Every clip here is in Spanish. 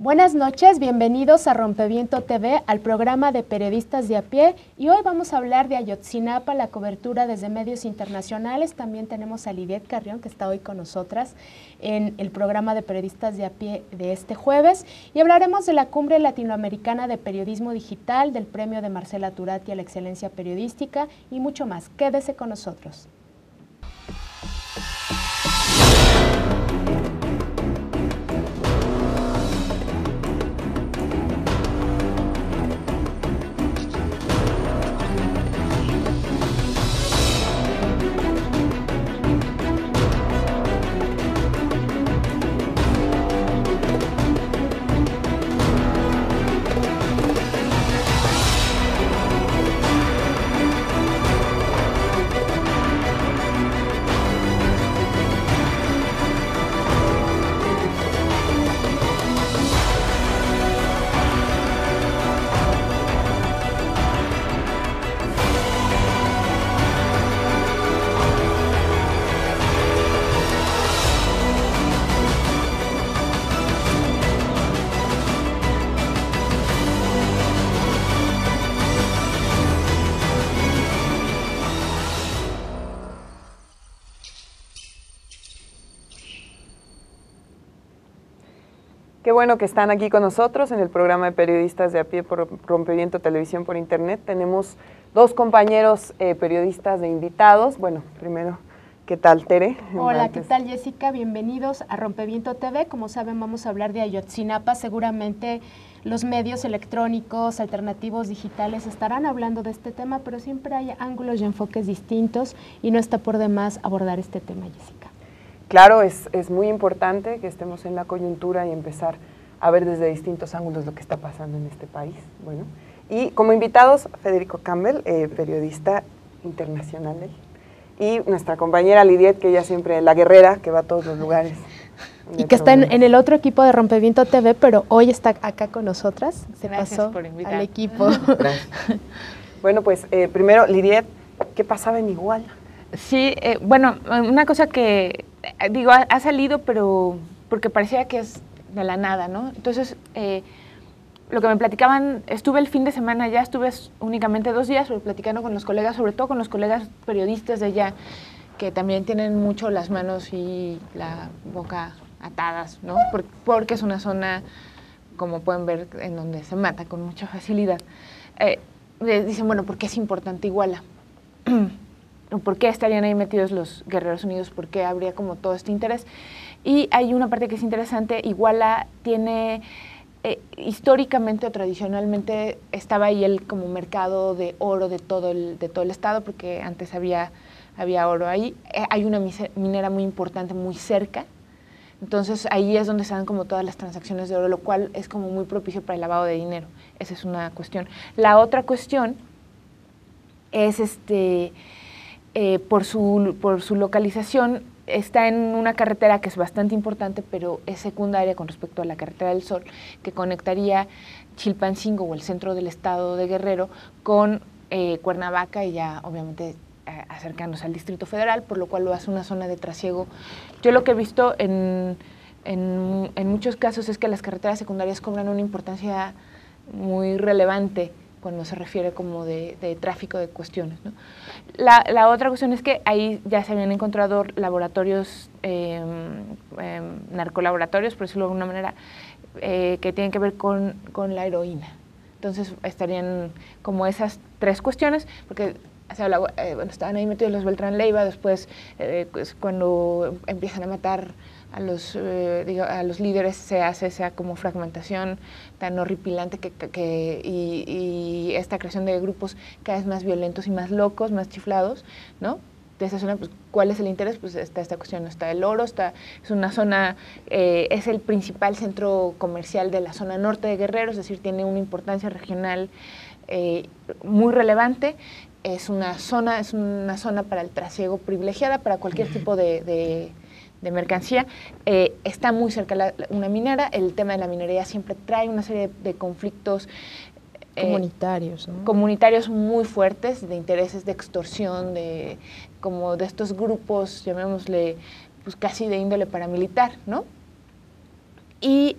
Buenas noches, bienvenidos a Rompeviento TV, al programa de periodistas de a pie, y hoy vamos a hablar de Ayotzinapa, la cobertura desde medios internacionales. También tenemos a Lidiet Carrión, que está hoy con nosotras en el programa de periodistas de a pie de este jueves, y hablaremos de la Cumbre Latinoamericana de Periodismo Digital, del premio de Marcela Turati a la excelencia periodística y mucho más. Quédese con nosotros. Qué bueno que están aquí con nosotros en el programa de periodistas de a pie por Rompeviento Televisión por Internet. Tenemos dos compañeros periodistas de invitados. Bueno, primero, ¿qué tal, Tere? Hola, ¿qué tal, Jessica? Bienvenidos a Rompeviento TV. Como saben, vamos a hablar de Ayotzinapa. Seguramente los medios electrónicos, alternativos, digitales estarán hablando de este tema, pero siempre hay ángulos y enfoques distintos y no está por demás abordar este tema, Jessica. Claro, es muy importante que estemos en la coyuntura y empezar a ver desde distintos ángulos lo que está pasando en este país. Bueno, y como invitados, Federico Campbell, periodista internacional, y nuestra compañera Lidiet, que ella siempre la guerrera, que va a todos los lugares. Y que está en el otro equipo de Rompeviento TV, pero hoy está acá con nosotras. Se pasó al equipo. Gracias. Bueno, pues primero, Lidiet, ¿qué pasaba en Iguala? Sí, bueno, una cosa que, digo, ha salido, pero porque parecía que es de la nada, ¿no? Entonces, lo que me platicaban, estuve el fin de semana allá, estuve únicamente 2 días, pero platicando con los colegas, sobre todo con los colegas periodistas de allá, que también tienen mucho las manos y la boca atadas, ¿no? Porque es una zona, como pueden ver, en donde se mata con mucha facilidad. Dicen, bueno, ¿por qué es importante Iguala? ¿Por qué estarían ahí metidos los Guerreros Unidos? ¿Por qué habría como todo este interés? Y hay una parte que es interesante. Iguala tiene, históricamente o tradicionalmente, estaba ahí el como mercado de oro de todo el estado, porque antes había oro ahí. Hay una minera muy importante, muy cerca. Entonces ahí es donde se dan como todas las transacciones de oro, lo cual es como muy propicio para el lavado de dinero. Esa es una cuestión. La otra cuestión es por su localización, está en una carretera que es bastante importante, pero es secundaria con respecto a la Carretera del Sol, que conectaría Chilpancingo o el centro del estado de Guerrero con Cuernavaca y ya obviamente acercándose al Distrito Federal, por lo cual lo hace una zona de trasiego. Yo lo que he visto en muchos casos es que las carreteras secundarias cobran una importancia muy relevante cuando se refiere como de tráfico de cuestiones, ¿no? La otra cuestión es que ahí ya se habían encontrado laboratorios, narcolaboratorios, por decirlo de alguna manera, que tienen que ver con la heroína. Entonces estarían como esas 3 cuestiones, porque se habla, bueno, estaban ahí metidos los Beltrán Leiva, después pues, cuando empiezan a matar a los líderes se hace esa como fragmentación tan horripilante y esta creación de grupos cada vez más violentos y más locos, más chiflados, ¿no? De esa zona, pues, ¿cuál es el interés? Pues está esta cuestión, está el oro, es una zona, es el principal centro comercial de la zona norte de Guerrero, es decir, tiene una importancia regional muy relevante. Es una zona para el trasiego privilegiada para cualquier tipo de mercancía. Está muy cerca una minera. El tema de la minería siempre trae una serie de conflictos comunitarios, ¿no? Comunitarios muy fuertes, de intereses de extorsión, como de estos grupos, llamémosle, pues casi de índole paramilitar, ¿no? Y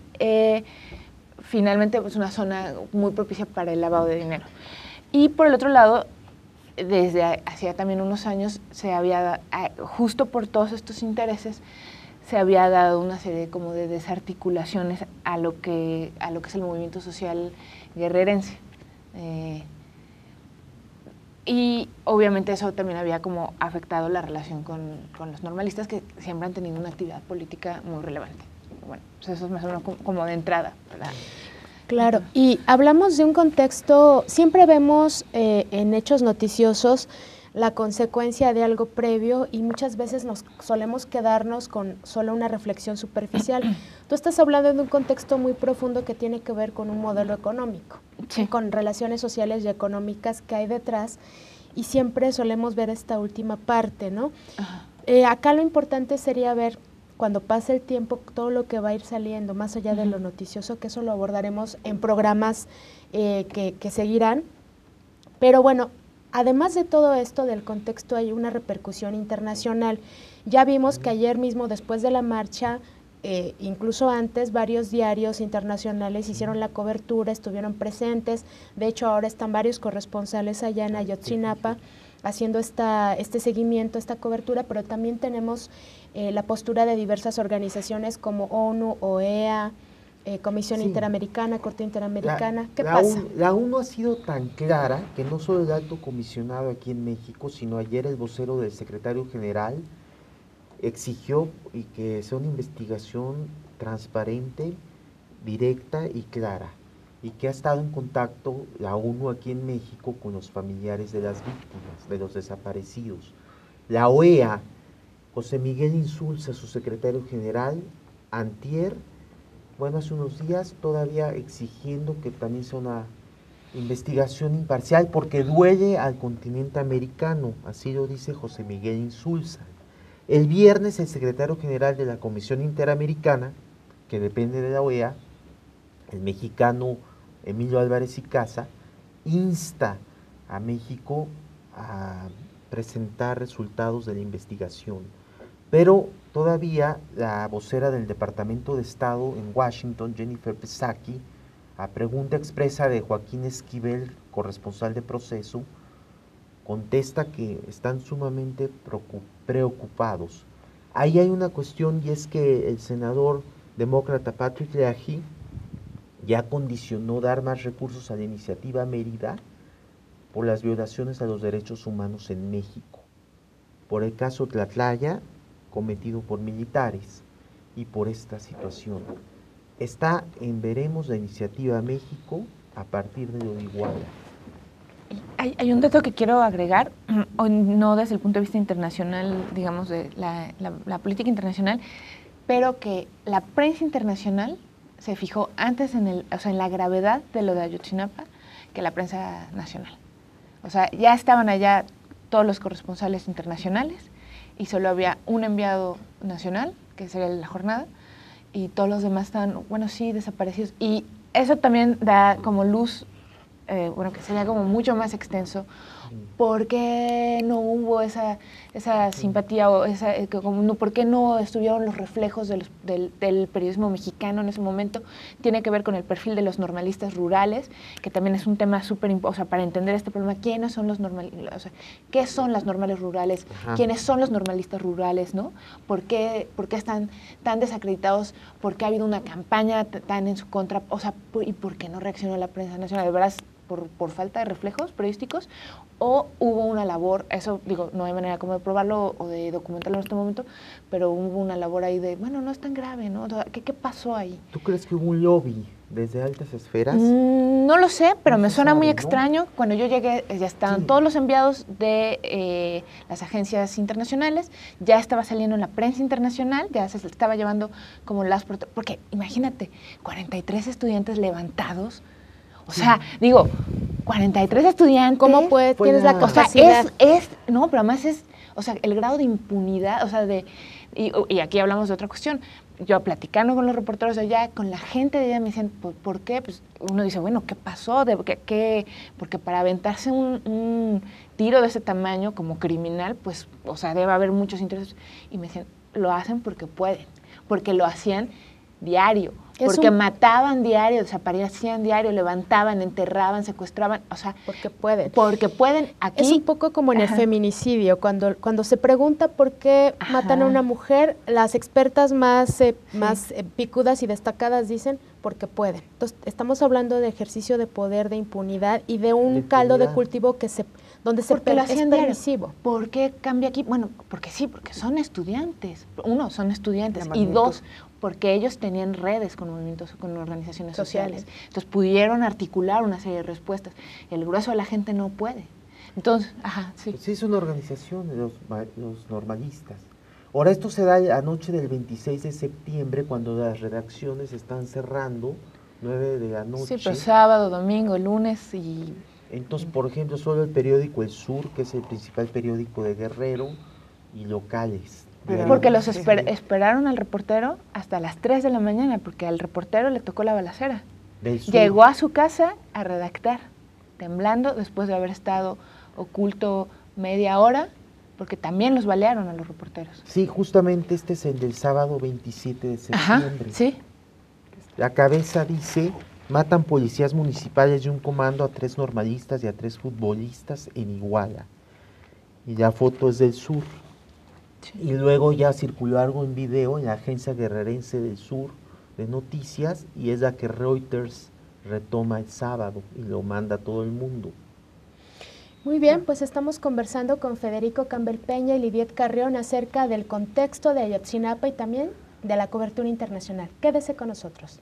finalmente pues una zona muy propicia para el lavado de dinero. Y por el otro lado, desde hacía también unos años, se había, justo por todos estos intereses, se había dado una serie como de desarticulaciones a lo que es el movimiento social guerrerense. Y obviamente eso también había como afectado la relación con los normalistas, que siempre han tenido una actividad política muy relevante. Bueno, pues eso es más o menos como de entrada, ¿verdad? Claro, y hablamos de un contexto, siempre vemos en hechos noticiosos la consecuencia de algo previo y muchas veces nos solemos quedarnos con solo una reflexión superficial. Tú estás hablando de un contexto muy profundo que tiene que ver con un modelo económico, sí, con relaciones sociales y económicas que hay detrás, y siempre solemos ver esta última parte, ¿no? Acá lo importante sería ver, cuando pase el tiempo, todo lo que va a ir saliendo, más allá de lo noticioso, que eso lo abordaremos en programas que seguirán. Pero bueno, además de todo esto, del contexto, hay una repercusión internacional. Ya vimos que ayer mismo, después de la marcha, incluso antes, varios diarios internacionales hicieron la cobertura, estuvieron presentes. De hecho, ahora están varios corresponsales allá en Ayotzinapa haciendo este seguimiento, esta cobertura, pero también tenemos la postura de diversas organizaciones como ONU, OEA, Comisión Interamericana, Corte Interamericana. ¿Qué pasa? La ONU ha sido tan clara que no solo el alto comisionado aquí en México, sino ayer el vocero del secretario general exigió y que sea una investigación transparente, directa y clara, y que ha estado en contacto la ONU aquí en México con los familiares de las víctimas, de los desaparecidos. La OEA, José Miguel Insulza, su secretario general, antier, hace unos días, todavía exigiendo que también sea una investigación imparcial, porque duele al continente americano, así lo dice José Miguel Insulza. El viernes, el secretario general de la Comisión Interamericana, que depende de la OEA, el mexicano Emilio Álvarez y Casa, insta a México a presentar resultados de la investigación. Pero todavía la vocera del Departamento de Estado en Washington, Jennifer Psaki, a pregunta expresa de Joaquín Esquivel, corresponsal de Proceso, contesta que están sumamente preocupados. Ahí hay una cuestión, y es que el senador demócrata Patrick Leahy ya condicionó dar más recursos a la iniciativa Mérida por las violaciones a los derechos humanos en México, por el caso Tlatlaya cometido por militares y por esta situación. Está en veremos la iniciativa México a partir de lo de Iguala. Hay un dato que quiero agregar, no desde el punto de vista internacional, digamos, de la política internacional, pero que la prensa internacional se fijó antes en la gravedad de lo de Ayotzinapa que la prensa nacional. O sea, ya estaban allá todos los corresponsales internacionales y solo había un enviado nacional, que sería la jornada, y todos los demás estaban, desaparecidos. Y eso también da como luz, que sería como mucho más extenso, ¿por qué no hubo esa simpatía o por qué no estuvieron los reflejos del periodismo mexicano en ese momento? Tiene que ver con el perfil de los normalistas rurales, que también es un tema súper importante, para entender este problema, ¿quiénes son los normalistas? ¿Qué son las normales rurales? Ajá. ¿Quiénes son los normalistas rurales? ¿No? ¿Por qué están tan desacreditados? ¿Por qué ha habido una campaña tan en su contra? ¿Y por qué no reaccionó la prensa nacional? ¿De verdad por falta de reflejos periodísticos? ¿O hubo una labor, eso digo, no hay manera como de probarlo o de documentarlo en este momento, pero hubo una labor ahí de, no es tan grave, ¿no? ¿Qué pasó ahí? ¿Tú crees que hubo un lobby desde altas esferas? No lo sé, pero me suena muy extraño. Cuando yo llegué, ya estaban todos los enviados de las agencias internacionales, ya estaba saliendo en la prensa internacional, ya se estaba llevando como porque imagínate, 43 estudiantes levantados. O sea, digo, 43 estudiantes. ¿Cómo tienes la capacidad? No, pero además el grado de impunidad, y aquí hablamos de otra cuestión. Yo platicando con los reporteros de allá, con la gente de allá, me dicen, ¿por qué? Pues uno dice, ¿qué pasó? Porque para aventarse un tiro de ese tamaño como criminal, pues, debe haber muchos intereses. Y me dicen, lo hacen porque pueden, porque lo hacían diario, porque mataban diario, desaparecían diario, levantaban, enterraban, secuestraban, o sea, porque pueden. Porque pueden. Aquí es un poco como en el feminicidio, cuando se pregunta por qué matan a una mujer, las expertas más picudas y destacadas dicen porque pueden. Entonces, estamos hablando de ejercicio de poder, de impunidad y de un caldo de cultivo donde es permisivo. ¿Por qué cambia aquí? Bueno, porque sí, porque son estudiantes. Uno, son estudiantes. Y dos, porque ellos tenían redes con movimientos, con organizaciones sociales. Entonces pudieron articular una serie de respuestas. El grueso de la gente no puede. Entonces, sí. Sí, es una organización, los normalistas. Ahora, esto se da la noche del 26 de septiembre, cuando las redacciones están cerrando, 9 de la noche. Sí, pero sábado, domingo, lunes y... Entonces, por ejemplo, solo el periódico El Sur, que es el principal periódico de Guerrero, y locales. Porque los esperaron al reportero hasta las 3 de la mañana, porque al reportero le tocó la balacera. Llegó a su casa a redactar, temblando, después de haber estado oculto media hora, porque también los balearon a los reporteros. Sí, justamente este es el del sábado 27 de septiembre. Sí. La cabeza dice: matan policías municipales de un comando a 3 normalistas y a 3 futbolistas en Iguala. Y la foto es del Sur. Sí. Y luego ya circuló algo en video en la agencia guerrerense del Sur de noticias, y es la que Reuters retoma el sábado y lo manda a todo el mundo. Muy bien, pues estamos conversando con Federico Campbell Peña y Lidiet Carrión acerca del contexto de Ayotzinapa y también de la cobertura internacional. Quédese con nosotros.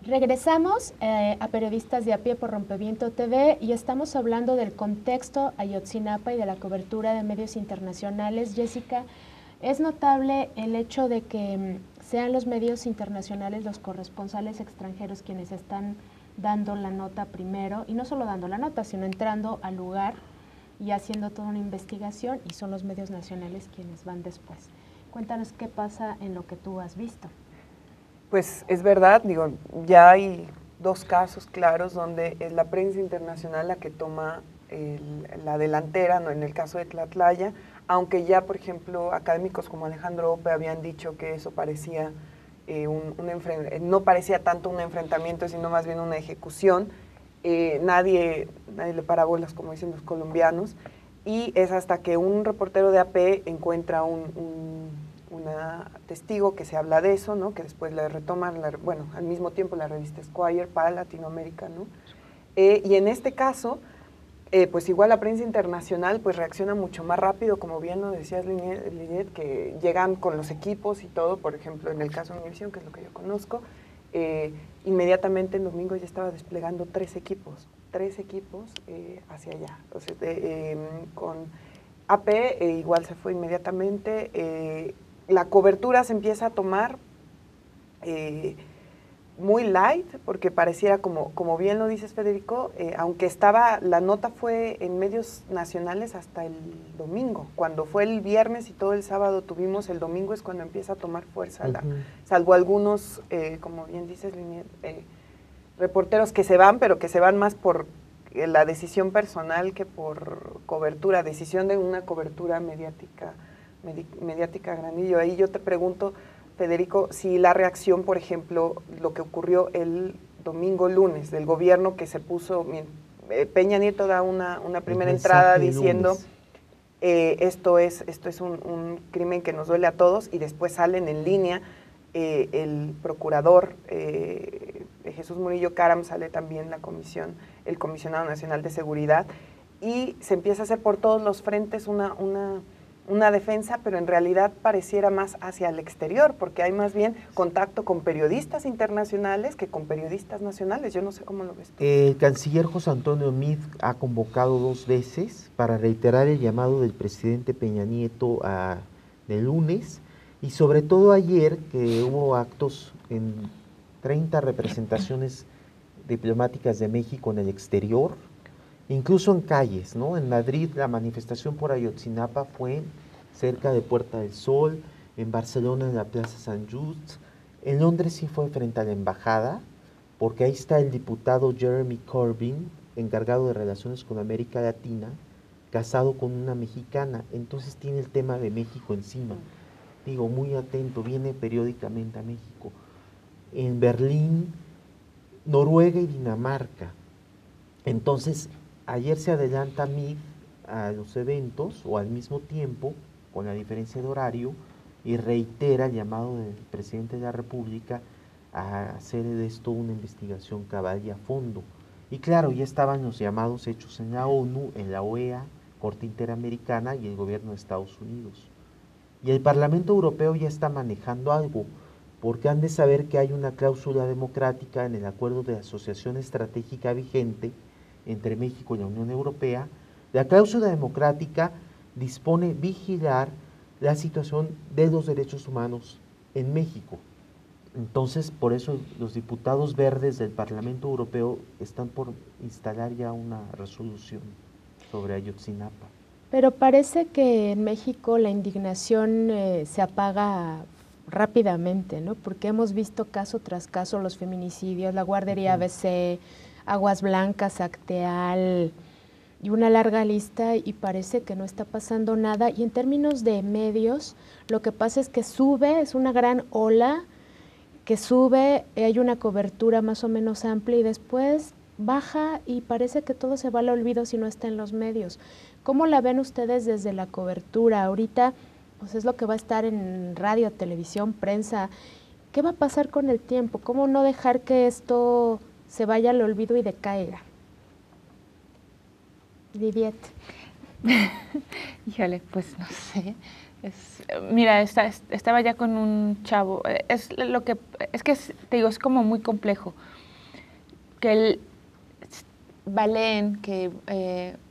Regresamos a Periodistas de a Pie por Rompeviento TV y estamos hablando del contexto Ayotzinapa y de la cobertura de medios internacionales. Jessica, es notable el hecho de que sean los medios internacionales, los corresponsales extranjeros quienes están dando la nota primero, y no solo dando la nota, sino entrando al lugar y haciendo toda una investigación, y son los medios nacionales quienes van después. Cuéntanos qué pasa en lo que tú has visto. Pues es verdad, digo, ya hay 2 casos claros donde es la prensa internacional la que toma la delantera, ¿no? En el caso de Tlatlaya, aunque ya, por ejemplo, académicos como Alejandro Ope habían dicho que eso parecía no parecía tanto un enfrentamiento, sino más bien una ejecución. Nadie le para bolas, como dicen los colombianos, y es hasta que un reportero de AP encuentra una testigo que se habla de eso, ¿no? Que después le retoman, bueno, al mismo tiempo la revista Esquire para Latinoamérica, ¿no? Y en este caso, pues igual la prensa internacional pues reacciona mucho más rápido, como bien lo decías, Linet, que llegan con los equipos y todo. Por ejemplo, en el caso de Univisión, que es lo que yo conozco, inmediatamente el domingo ya estaba desplegando 3 equipos hacia allá. Entonces, con AP igual se fue inmediatamente. La cobertura se empieza a tomar muy light, porque pareciera, como bien lo dices, Federico, aunque la nota fue en medios nacionales hasta el domingo. Cuando fue el viernes y todo el sábado tuvimos, el domingo es cuando empieza a tomar fuerza, salvo algunos, como bien dices, reporteros que se van, pero que se van más por la decisión personal que por cobertura, decisión de una cobertura mediática granillo. Ahí yo te pregunto, Federico, si la reacción, por ejemplo, lo que ocurrió el lunes, del gobierno que se puso, Peña Nieto da una primera entrada diciendo esto es un crimen que nos duele a todos, y después salen en línea el procurador Jesús Murillo Caram, sale también el comisionado nacional de seguridad, y se empieza a hacer por todos los frentes una defensa, pero en realidad pareciera más hacia el exterior, porque hay más bien contacto con periodistas internacionales que con periodistas nacionales. Yo no sé cómo lo ves tú. El canciller José Antonio Meade ha convocado 2 veces para reiterar el llamado del presidente Peña Nieto de lunes, y sobre todo ayer, que hubo actos en 30 representaciones diplomáticas de México en el exterior, incluso en calles, ¿no? En Madrid la manifestación por Ayotzinapa fue cerca de Puerta del Sol, en Barcelona en la Plaza Sant Just, en Londres sí fue frente a la embajada, porque ahí está el diputado Jeremy Corbyn, encargado de relaciones con América Latina, casado con una mexicana, entonces tiene el tema de México encima. Digo, muy atento, viene periódicamente a México. En Berlín, Noruega y Dinamarca. Entonces, ayer se adelanta Meade a los eventos, o al mismo tiempo, con la diferencia de horario, y reitera el llamado del presidente de la República a hacer de esto una investigación cabal y a fondo. Y claro, ya estaban los llamados hechos en la ONU, en la OEA, Corte Interamericana y el gobierno de Estados Unidos. Y el Parlamento Europeo ya está manejando algo, porque han de saber que hay una cláusula democrática en el acuerdo de asociación estratégica vigente entre México y la Unión Europea. La cláusula democrática dispone vigilar la situación de los derechos humanos en México. Entonces, por eso los diputados verdes del Parlamento Europeo están por instalar ya una resolución sobre Ayotzinapa. Pero parece que en México la indignación se apaga rápidamente, ¿no? Porque hemos visto caso tras caso los feminicidios, la guardería ABC, Aguas Blancas, Acteal, y una larga lista, y parece que no está pasando nada. Y en términos de medios, lo que pasa es que sube, es una gran ola que sube, hay una cobertura más o menos amplia y después baja y parece que todo se va al olvido si no está en los medios. ¿Cómo la ven ustedes desde la cobertura? Ahorita pues es lo que va a estar en radio, televisión, prensa. ¿Qué va a pasar con el tiempo? ¿Cómo no dejar que esto se vaya al olvido y decaiga? Lidiet. Híjole, pues no sé. Mira, estaba ya con un chavo. Te digo, es como muy complejo. Que él baleen que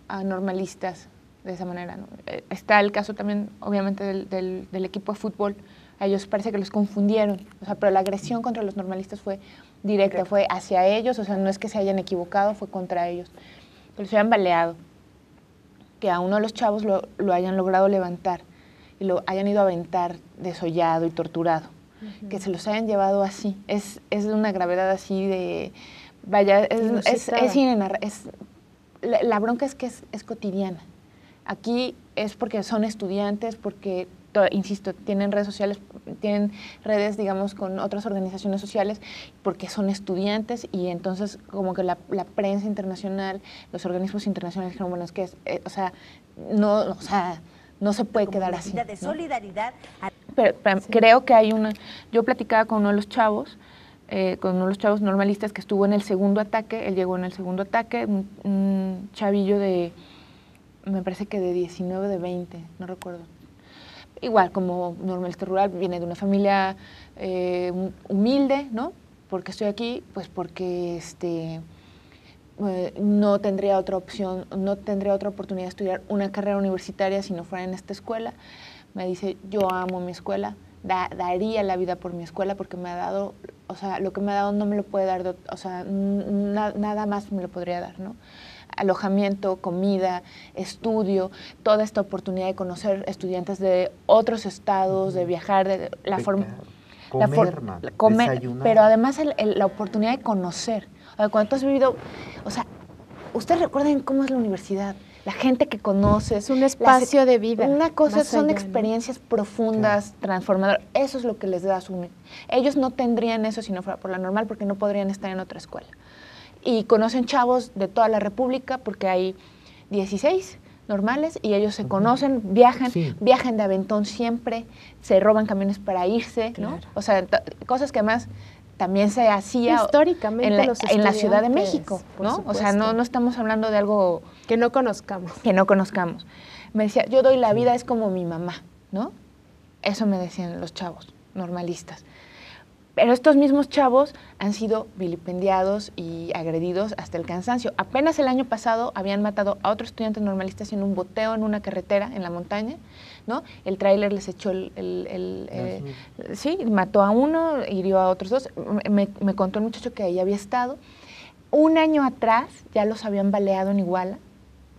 a normalistas de esa manera, ¿no? Está el caso también, obviamente, del equipo de fútbol. A ellos parece que los confundieron. O sea, pero la agresión contra los normalistas fue directa, fue hacia ellos, o sea, no es que se hayan equivocado, fue contra ellos. Que los hayan baleado, que a uno de los chavos lo hayan logrado levantar y lo hayan ido a aventar desollado y torturado. Que se los hayan llevado así. Es de una gravedad así de... Vaya, la bronca es que es cotidiana. Aquí es porque son estudiantes, porque, insisto, tienen redes sociales, tienen redes, digamos, con otras organizaciones sociales, porque son estudiantes y entonces como que la prensa internacional, los organismos internacionales dijeron, bueno, es que, no se puede quedar así, ¿no? De solidaridad. Pero creo que hay yo platicaba con uno de los chavos, normalistas que estuvo en el segundo ataque, él llegó en el segundo ataque, un chavillo de, me parece que de 19, de 20, no recuerdo. Igual, como normalista rural, viene de una familia humilde, ¿no? ¿Por qué estoy aquí? Pues porque no tendría otra opción, no tendría otra oportunidad de estudiar una carrera universitaria si no fuera en esta escuela. Me dice, yo amo mi escuela, daría la vida por mi escuela porque me ha dado, o sea, lo que me ha dado no me lo puede dar, o sea, nada más me lo podría dar, ¿no? Alojamiento, comida, estudio, toda esta oportunidad de conocer estudiantes de otros estados, de viajar, de la forma... Comer, pero además la oportunidad de conocer. O sea, cuando tú has vivido, o sea, ustedes recuerden cómo es la universidad, la gente que conoces. Es un espacio de vida. Una cosa son allá, experiencias profundas, transformadoras. Eso es lo que les da ellos no tendrían eso si no fuera por la normal, porque no podrían estar en otra escuela. Y conocen chavos de toda la República, porque hay 16 normales, y ellos se conocen, viajan de aventón siempre, se roban camiones para irse, ¿no? Claro. O sea, cosas que además también se hacía históricamente en la Ciudad de México, ¿no? O sea, no estamos hablando de algo que no conozcamos. Me decía, yo doy la vida, es como mi mamá, ¿no? Eso me decían los chavos normalistas. Pero estos mismos chavos han sido vilipendiados y agredidos hasta el cansancio. Apenas el año pasado habían matado a otros estudiantes normalistas en un boteo en una carretera en la montaña, ¿no? El tráiler les echó mató a uno, hirió a otros dos. Me contó el muchacho que ahí había estado. Un año atrás ya los habían baleado en Iguala,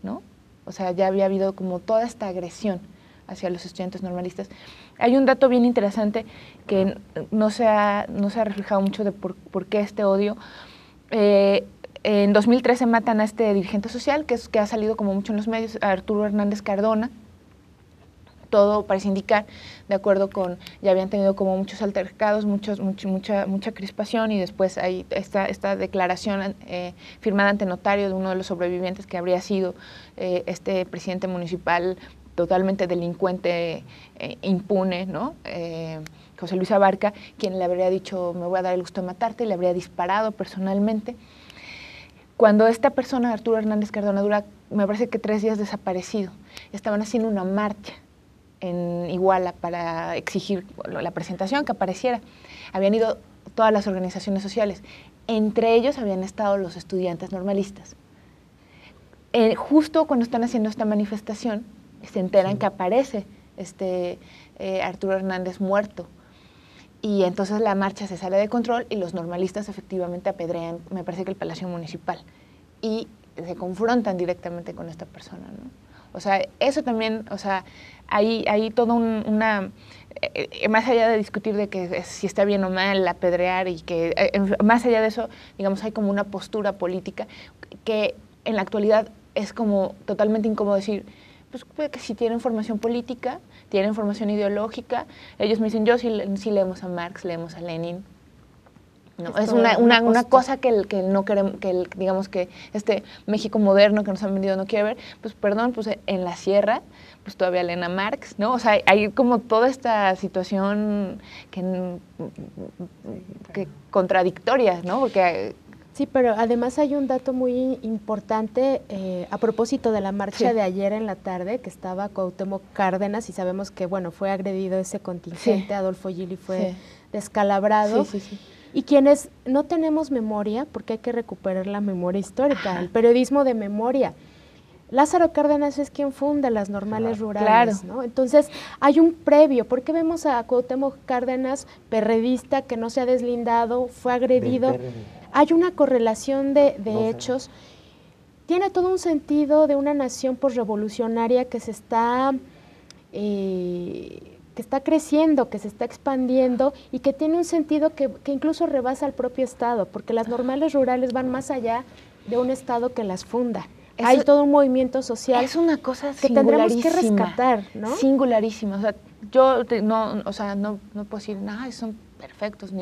¿no? O sea, ya había habido como toda esta agresión hacia los estudiantes normalistas. Hay un dato bien interesante que no se ha reflejado mucho de por qué este odio. En 2013 matan a este dirigente social, que ha salido como mucho en los medios, a Arturo Hernández Cardona. Todo parece indicar, de acuerdo con, ya habían tenido como muchos altercados, mucha crispación, y después hay esta declaración firmada ante notario de uno de los sobrevivientes, que habría sido este presidente municipal totalmente delincuente, impune, ¿no? José Luis Abarca, quien le habría dicho, me voy a dar el gusto de matarte, y le habría disparado personalmente. Cuando esta persona, Arturo Hernández Cardona, dura, me parece que 3 días desaparecido, estaban haciendo una marcha en Iguala para exigir la presentación, que apareciera. Habían ido todas las organizaciones sociales, entre ellos habían estado los estudiantes normalistas. Justo cuando están haciendo esta manifestación, se enteran que aparece Arturo Hernández muerto. Y entonces la marcha se sale de control y los normalistas efectivamente apedrean, me parece que el Palacio Municipal, y se confrontan directamente con esta persona, ¿no? O sea, eso también, o sea, hay todo más allá de discutir de que si está bien o mal apedrear, y que más allá de eso, digamos, hay como una postura política que en la actualidad es como totalmente incómodo decir, pues que si tienen formación política, tienen formación ideológica. Ellos me dicen, yo sí leemos a Marx, leemos a Lenin. No, es una cosa que no queremos, digamos que este México moderno que nos han vendido no quiere ver. Pues perdón, pues en la sierra, pues todavía leen a Marx, ¿no? O sea, hay como toda esta situación que contradictoria, ¿no? Porque sí, pero además hay un dato muy importante a propósito de la marcha de ayer en la tarde, que estaba Cuauhtémoc Cárdenas, y sabemos que, bueno, fue agredido ese contingente, Adolfo Gili fue descalabrado. Y quienes no tenemos memoria, porque hay que recuperar la memoria histórica, el periodismo de memoria. Lázaro Cárdenas es quien funda las normales rurales, claro. ¿no? Entonces, hay un previo. ¿Por qué vemos a Cuauhtémoc Cárdenas, perredista, que no se ha deslindado, fue agredido? Hay una correlación de hechos. Tiene todo un sentido de una nación posrevolucionaria que se está creciendo, que se está expandiendo y que tiene un sentido que incluso rebasa al propio Estado, porque las normales rurales van más allá de un Estado que las funda. Hay todo un movimiento social. Es una cosa que tendremos que rescatar, ¿no? Singularísima. O sea, yo no puedo decir, son perfectos,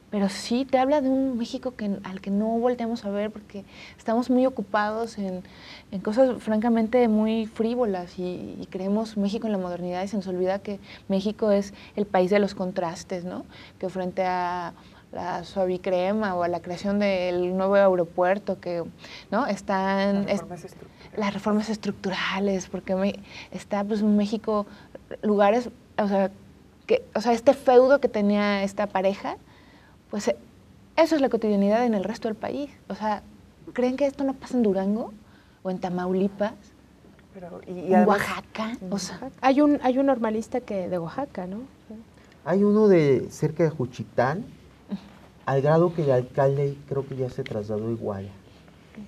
pero sí te habla de un México al que no volteamos a ver porque estamos muy ocupados en cosas francamente muy frívolas y creemos México en la modernidad y se nos olvida que México es el país de los contrastes, ¿no? Que frente a la Suavicrema o a la creación del nuevo aeropuerto, que ¿no? Están las reformas estructurales, porque está pues en México lugares, o sea, este feudo que tenía esta pareja, pues eso es la cotidianidad en el resto del país. O sea, ¿creen que esto no pasa en Durango o en Tamaulipas? Y en Oaxaca. O sea, hay un normalista de Oaxaca, ¿no? Hay uno de cerca de Juchitán, al grado que el alcalde creo que ya se trasladó a Iguala.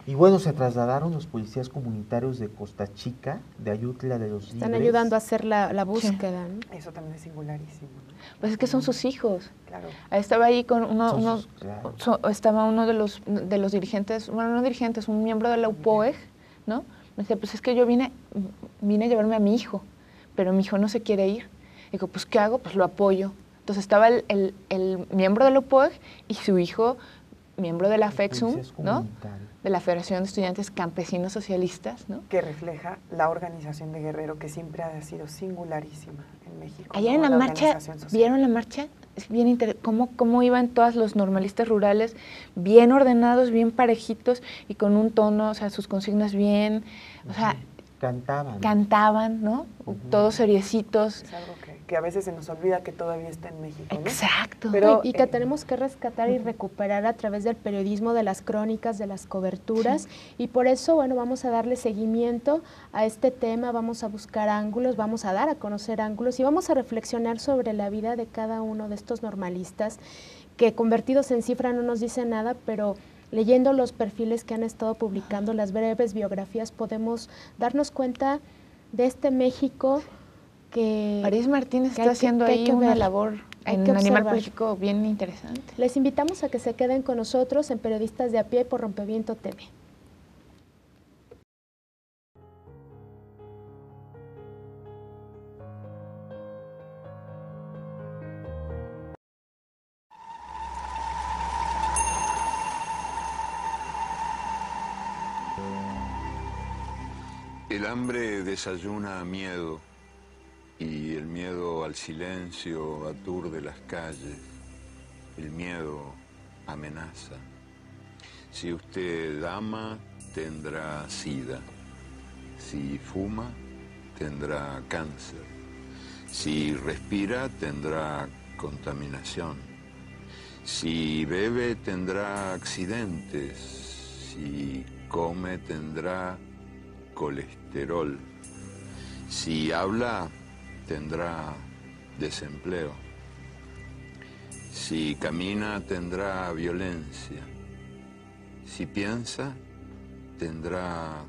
Y bueno, se trasladaron los policías comunitarios de Costa Chica, de Ayutla de los Están Libres. ayudando a hacer la búsqueda, ¿no? Eso también es singularísimo, ¿no? Pues es que son sus hijos. Claro. Estaba ahí con estaba uno de los dirigentes, bueno, no dirigentes, un miembro de la UPOEG, ¿no? Me decía, pues es que yo vine a llevarme a mi hijo, pero mi hijo no se quiere ir. Digo, pues ¿qué hago? Pues lo apoyo. Entonces estaba el miembro de la UPOEG y su hijo, miembro de la FEXUM, ¿no? De la Federación de Estudiantes Campesinos Socialistas, ¿no? Que refleja la organización de Guerrero, que siempre ha sido singularísima en México. Allá en la marcha, ¿vieron la marcha? Es bien interesante cómo iban todos los normalistas rurales, bien ordenados, bien parejitos y con un tono, o sea, sus consignas bien, o sea, cantaban, ¿no? Todos seriecitos. Es algo que a veces se nos olvida que todavía está en México, ¿no? Exacto. Pero, y que tenemos que rescatar y recuperar a través del periodismo, de las crónicas, de las coberturas, y por eso, bueno, vamos a darle seguimiento a este tema, vamos a buscar ángulos, vamos a dar a conocer ángulos y vamos a reflexionar sobre la vida de cada uno de estos normalistas que convertidos en cifra no nos dicen nada, pero leyendo los perfiles que han estado publicando, las breves biografías, podemos darnos cuenta de este México que... París Martínez está haciendo ahí una labor en Animal Político bien interesante. Les invitamos a que se queden con nosotros en Periodistas de a Pie por Rompeviento TV. El hambre desayuna miedo y el miedo al silencio aturde las calles. El miedo amenaza. Si usted ama, tendrá sida. Si fuma, tendrá cáncer. Si respira, tendrá contaminación. Si bebe, tendrá accidentes. Si come, tendrá colesterol. Si habla, tendrá desempleo. Si camina, tendrá violencia. Si piensa, tendrá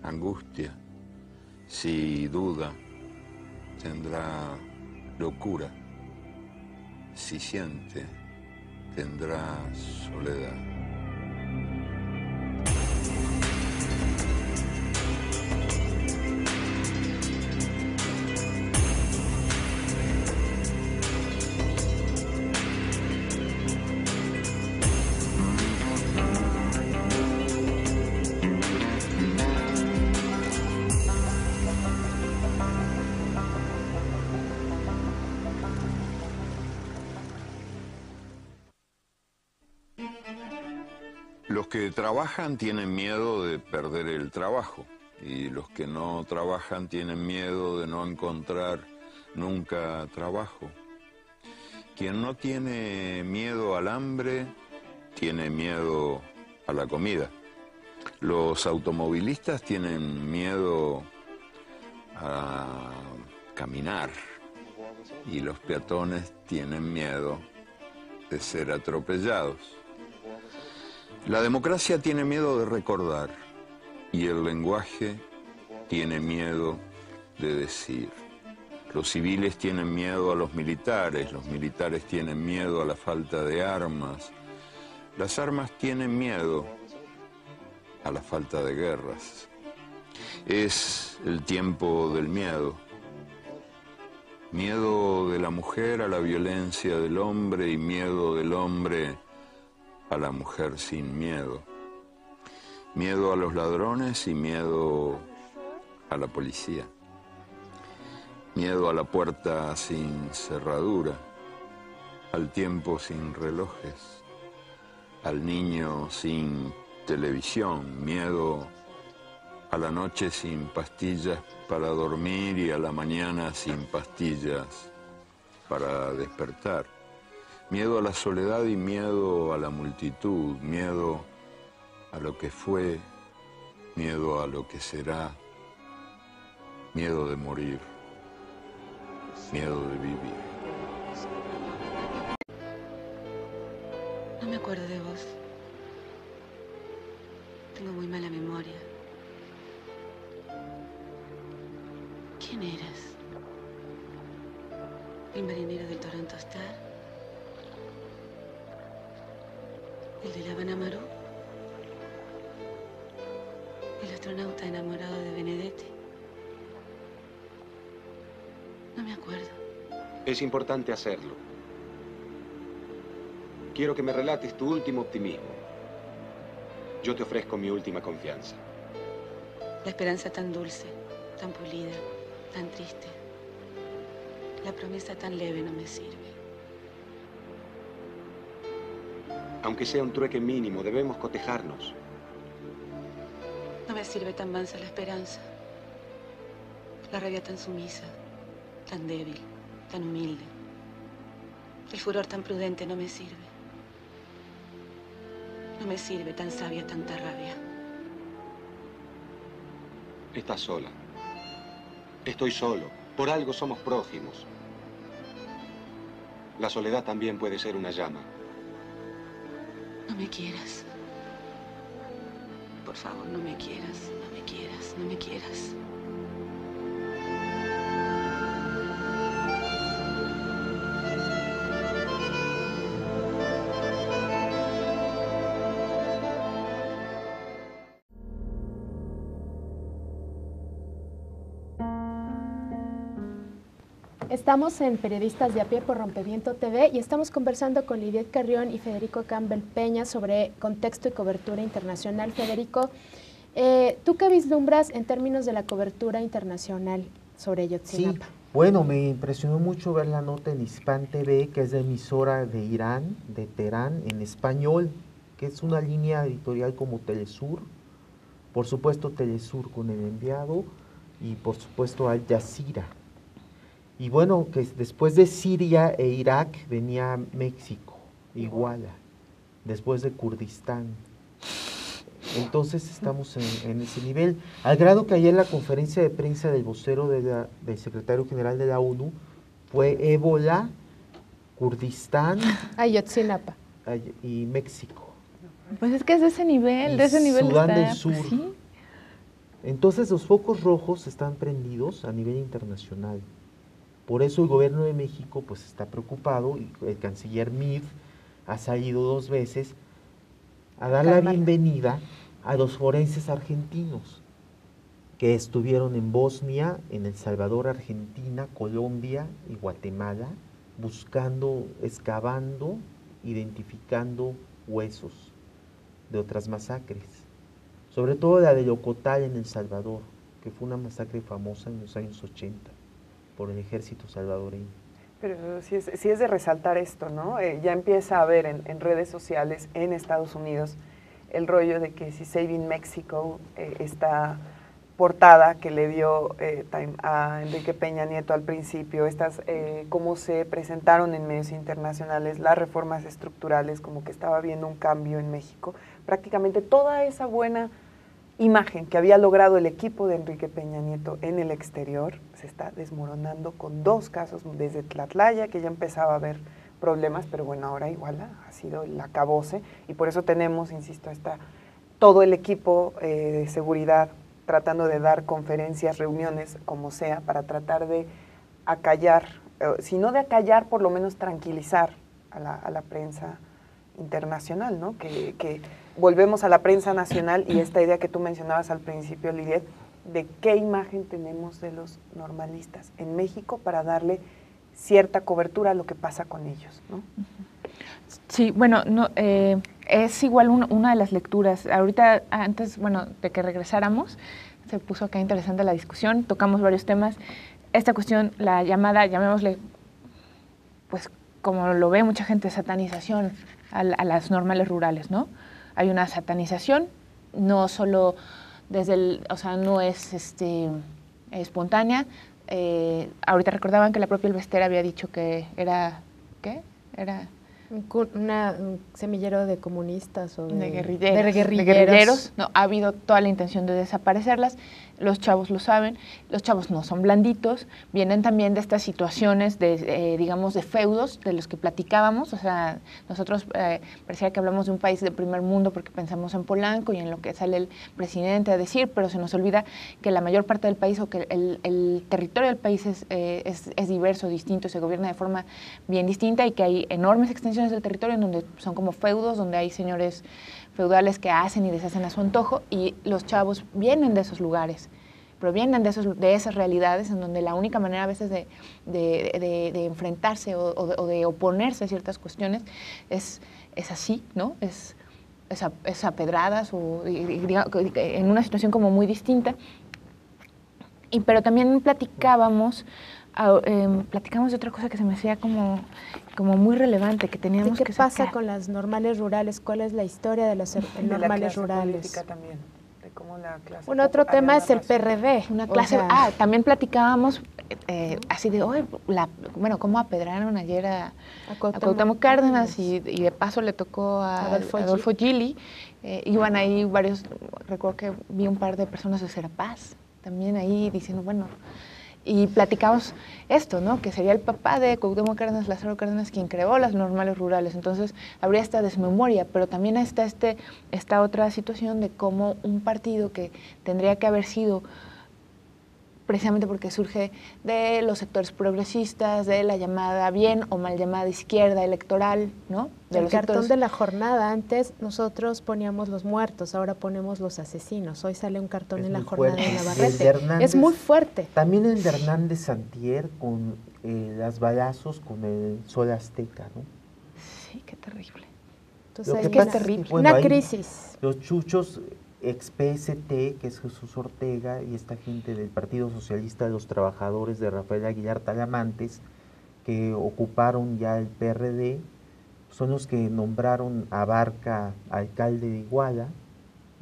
angustia. Si duda, tendrá locura. Si siente, tendrá soledad. Los que trabajan tienen miedo de perder el trabajo y los que no trabajan tienen miedo de no encontrar nunca trabajo. Quien no tiene miedo al hambre, tiene miedo a la comida. Los automovilistas tienen miedo a caminar y los peatones tienen miedo de ser atropellados. La democracia tiene miedo de recordar y el lenguaje tiene miedo de decir. Los civiles tienen miedo a los militares tienen miedo a la falta de armas, las armas tienen miedo a la falta de guerras. Es el tiempo del miedo. Miedo de la mujer a la violencia del hombre y miedo del hombre a la mujer sin miedo. Miedo a los ladrones y miedo a la policía. Miedo a la puerta sin cerradura, al tiempo sin relojes, al niño sin televisión, miedo a la noche sin pastillas para dormir y a la mañana sin pastillas para despertar. Miedo a la soledad y miedo a la multitud, miedo a lo que fue, miedo a lo que será, miedo de morir, miedo de vivir. No me acuerdo de vos. Tengo muy mala memoria. ¿Quién eras? ¿El marinero del Toronto Star? ¿El de la Habana Maru? ¿El astronauta enamorado de Benedetti? No me acuerdo. Es importante hacerlo. Quiero que me relates tu último optimismo. Yo te ofrezco mi última confianza. La esperanza tan dulce, tan pulida, tan triste. La promesa tan leve no me sirve. Aunque sea un trueque mínimo, debemos cotejarnos. No me sirve tan mansa la esperanza. La rabia tan sumisa, tan débil, tan humilde. El furor tan prudente no me sirve. No me sirve tan sabia tanta rabia. Estás sola. Estoy solo. Por algo somos prójimos. La soledad también puede ser una llama. No me quieras. Por favor, no me quieras. No me quieras. No me quieras. Estamos en Periodistas de a pie por Rompeviento TV y estamos conversando con Lidiet Carrión y Federico Campbell Peña sobre contexto y cobertura internacional. Federico, ¿tú qué vislumbras en términos de la cobertura internacional sobre Ayotzinapa? Sí, bueno, me impresionó mucho ver la nota en Hispan TV, que es la emisora de Irán, de Teherán, en español, que es una línea editorial como Telesur, por supuesto Telesur con el enviado y por supuesto Al Jazeera. Y bueno, que después de Siria e Irak venía México, Iguala, después de Kurdistán. Entonces estamos en ese nivel, al grado que ayer la conferencia de prensa del vocero del secretario general de la ONU fue Ébola, Kurdistán Ayotzinapa y México. Pues es que es de ese nivel, Sudán está, del Sur. pues sí. Entonces los focos rojos están prendidos a nivel internacional. Por eso el gobierno de México pues está preocupado y el canciller Meade ha salido 2 veces a dar la bienvenida a los forenses argentinos que estuvieron en Bosnia, en El Salvador, Argentina, Colombia y Guatemala buscando, excavando, identificando huesos de otras masacres, sobre todo la de Yocotal en El Salvador, que fue una masacre famosa en los años 80 por el ejército salvadoreño. Pero sí es de resaltar esto, ¿no? Ya empieza a haber en redes sociales en Estados Unidos el rollo de que si Saving Mexico, esta portada que le dio a Enrique Peña Nieto al principio, cómo se presentaron en medios internacionales las reformas estructurales, como que estaba habiendo un cambio en México, prácticamente toda esa buena imagen que había logrado el equipo de Enrique Peña Nieto en el exterior se está desmoronando con 2 casos desde Tlatlaya, que ya empezaba a haber problemas, pero bueno, ahora Iguala ha sido el acabose y por eso tenemos, insisto, todo el equipo de seguridad tratando de dar conferencias, reuniones, como sea, para tratar de acallar, si no de acallar, por lo menos tranquilizar a la prensa internacional, ¿no? Que volvemos a la prensa nacional y esta idea que tú mencionabas al principio, Lidiet, de qué imagen tenemos de los normalistas en México para darle cierta cobertura a lo que pasa con ellos, ¿no? Sí, bueno, no, es igual una de las lecturas. Ahorita, antes, bueno, de que regresáramos, se puso acá interesante la discusión, tocamos varios temas. Esta cuestión, la llamada, llamémosle, pues como lo ve mucha gente, satanización a las normales rurales, ¿no? Hay una satanización, no solo desde o sea, no es espontánea. Ahorita recordaban que la propia Elvestera había dicho que era, ¿qué? Era un semillero de comunistas o de guerrilleros. No, ha habido toda la intención de desaparecerlas. Los chavos lo saben. Los chavos no son blanditos. Vienen también de estas situaciones de, digamos, de feudos de los que platicábamos. O sea, nosotros parecía que hablamos de un país de primer mundo porque pensamos en Polanco y en lo que sale el presidente a decir, pero se nos olvida que la mayor parte del país o que el territorio del país es diverso, distinto, se gobierna de forma bien distinta y que hay enormes extensiones del territorio en donde son como feudos, donde hay señores feudales que hacen y deshacen a su antojo y los chavos vienen de esos lugares, provienen de esas realidades en donde la única manera a veces de enfrentarse o de oponerse a ciertas cuestiones es así, ¿no? Es a pedradas o en una situación como muy distinta. Pero también platicamos de otra cosa que se me hacía como muy relevante, que teníamos que sacar. ¿Qué pasa con las normales rurales? ¿Cuál es la historia de las normales rurales? También, de cómo la clase otro tema es el PRD. Una clase, también platicábamos así de, cómo apedraron ayer a Cuauhtémoc Cárdenas y de paso le tocó a Adolfo Gili. Iban ahí varios, recuerdo que vi un par de personas de Serapaz también ahí diciendo, bueno, y platicamos esto, ¿no? Que sería el papá de Cuauhtémoc Cárdenas, Lázaro Cárdenas, quien creó las normales rurales. Entonces, habría esta desmemoria, pero también está esta otra situación de cómo un partido que tendría que haber sido, precisamente porque surge de los sectores progresistas, de la llamada bien o mal llamada izquierda electoral, ¿no? El cartón de la jornada, antes nosotros poníamos los muertos, ahora ponemos los asesinos. Hoy sale un cartón en la jornada de Navarrete. Es muy fuerte. También el de Hernández Santier con las balazos con el Sol Azteca, ¿no? Sí, qué terrible. Entonces, qué terrible. Bueno, una crisis. Los chuchos ex-PST, que es Jesús Ortega, y esta gente del Partido Socialista de los Trabajadores de Rafael Aguilar Talamantes, que ocuparon ya el PRD, son los que nombraron a Barca alcalde de Iguala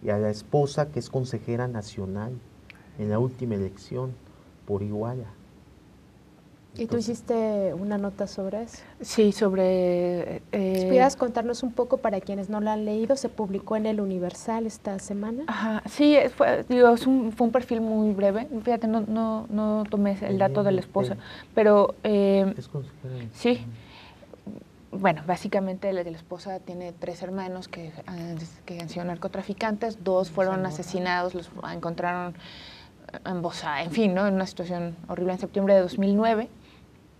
y a la esposa, que es consejera nacional en la última elección por Iguala. ¿Y tú hiciste una nota sobre eso? Sí, sobre... ¿Pudieras contarnos un poco para quienes no la han leído? Se publicó en El Universal esta semana. Ajá, sí, fue un perfil muy breve. Fíjate, no tomé el dato de la esposa, pero... sí. Bueno, básicamente la esposa tiene 3 hermanos que han sido narcotraficantes, 2 fueron asesinados, los encontraron en fin, ¿no? En una situación horrible en septiembre de 2009.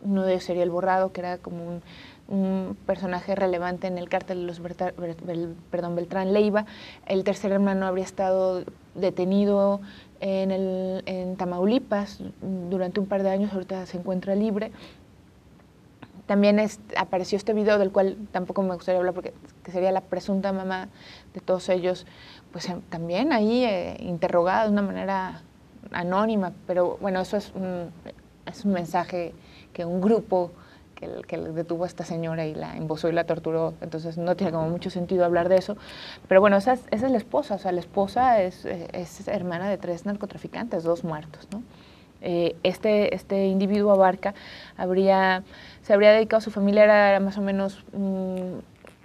Uno de ellos sería el Borrado, que era como un personaje relevante en el cártel de los Beltrán Leiva. El tercer hermano habría estado detenido en Tamaulipas durante un par de años, ahorita se encuentra libre. También apareció este video del cual tampoco me gustaría hablar porque que sería la presunta mamá de todos ellos, pues también ahí interrogada de una manera anónima, pero bueno, eso es un mensaje que un grupo que detuvo a esta señora y la embosó y la torturó, entonces no tiene como mucho sentido hablar de eso, pero bueno, esa es la esposa, o sea, la esposa es hermana de 3 narcotraficantes, 2 muertos, ¿no? Este individuo Abarca se habría dedicado, su familia era más o menos